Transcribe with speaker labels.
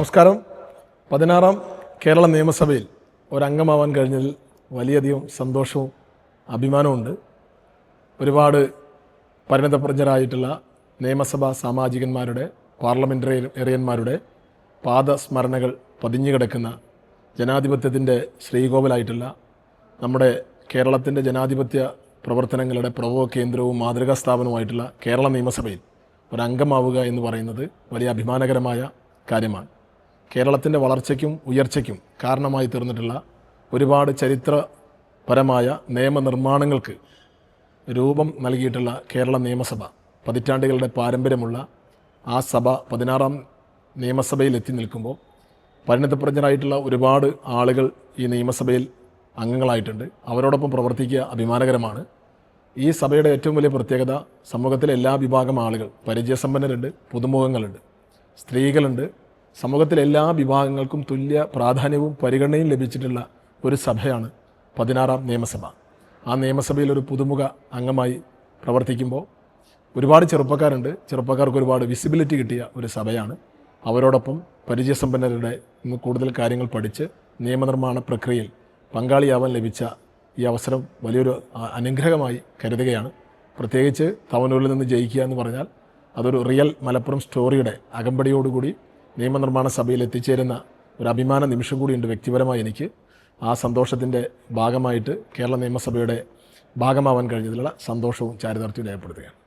Speaker 1: നമസ്കാരം. 16ാം കേരള നിയമസഭയിൽ ഒരംഗമാവാൻ കഴിഞ്ഞതിൽ വലിയധികം സന്തോഷവും അഭിമാനവുമുണ്ട്. ഒരുപാട് പരിണതപ്രജ്ഞരായിട്ടുള്ള നിയമസഭാ സാമാജികന്മാരുടെ, പാർലമെൻ്ററിയന്മാരുടെ പാദസ്മരണകൾ പതിഞ്ഞു കിടക്കുന്ന ജനാധിപത്യത്തിൻ്റെ ശ്രീകോവിലായിട്ടുള്ള നമ്മുടെ കേരളത്തിൻ്റെ ജനാധിപത്യ പ്രവർത്തനങ്ങളുടെ പ്രഭവ കേന്ദ്രവും മാതൃകാ സ്ഥാപനവുമായിട്ടുള്ള കേരള നിയമസഭയിൽ ഒരംഗമാവുക എന്ന് പറയുന്നത് വലിയ അഭിമാനകരമായ കാര്യമാണ്. കേരളത്തിൻ്റെ വളർച്ചയ്ക്കും ഉയർച്ചയ്ക്കും കാരണമായി തീർന്നിട്ടുള്ള ഒരുപാട് ചരിത്രപരമായ നിയമനിർമ്മാണങ്ങൾക്ക് രൂപം നൽകിയിട്ടുള്ള കേരള നിയമസഭ, പതിറ്റാണ്ടുകളുടെ പാരമ്പര്യമുള്ള ആ സഭ 16ാം നിയമസഭയിൽ എത്തി നിൽക്കുമ്പോൾ പരിണതപ്രജ്ഞരായിട്ടുള്ള ഒരുപാട് ആളുകൾ ഈ നിയമസഭയിൽ അംഗങ്ങളായിട്ടുണ്ട്. അവരോടൊപ്പം പ്രവർത്തിക്കുക അഭിമാനകരമാണ്. ഈ സഭയുടെ ഏറ്റവും വലിയ പ്രത്യേകത സമൂഹത്തിലെ എല്ലാ വിഭാഗം ആളുകൾ, പരിചയസമ്പന്നരുണ്ട്, പുതുമുഖങ്ങളുണ്ട്, സ്ത്രീകളുണ്ട്. സമൂഹത്തിലെ എല്ലാ വിഭാഗങ്ങൾക്കും തുല്യ പ്രാധാന്യവും പരിഗണനയും ലഭിച്ചിട്ടുള്ള ഒരു സഭയാണ് 16ാം നിയമസഭ. ആ നിയമസഭയിൽ ഒരു പുതുമുഖ അംഗമായി പ്രവർത്തിക്കുമ്പോൾ ഒരുപാട് ചെറുപ്പക്കാരുണ്ട്. ചെറുപ്പക്കാർക്ക് ഒരുപാട് വിസിബിലിറ്റി കിട്ടിയ ഒരു സഭയാണ്. അവരോടൊപ്പം പരിചയസമ്പന്നരുടെ കൂടുതൽ കാര്യങ്ങൾ പഠിച്ച് നിയമനിർമ്മാണ പ്രക്രിയയിൽ പങ്കാളിയാവാൻ ലഭിച്ച ഈ അവസരം വലിയൊരു അനുഗ്രഹമായി കരുതുകയാണ്. പ്രത്യേകിച്ച് തവനൂരിൽ നിന്ന് ജയിക്കുക എന്ന് പറഞ്ഞാൽ അതൊരു റിയൽ മലപ്പുറം സ്റ്റോറിയുടെ അകമ്പടിയോടുകൂടി നിയമനിർമ്മാണ സഭയിൽ എത്തിച്ചേരുന്ന ഒരു അഭിമാന നിമിഷം കൂടിയുണ്ട് വ്യക്തിപരമായി എനിക്ക്. ആ സന്തോഷത്തിൻ്റെ ഭാഗമായിട്ട് കേരള നിയമസഭയുടെ ഭാഗമാവാൻ കഴിഞ്ഞതിലുള്ള സന്തോഷവും ചാരിതാർത്ഥ്യവും രേഖപ്പെടുത്തുകയാണ്.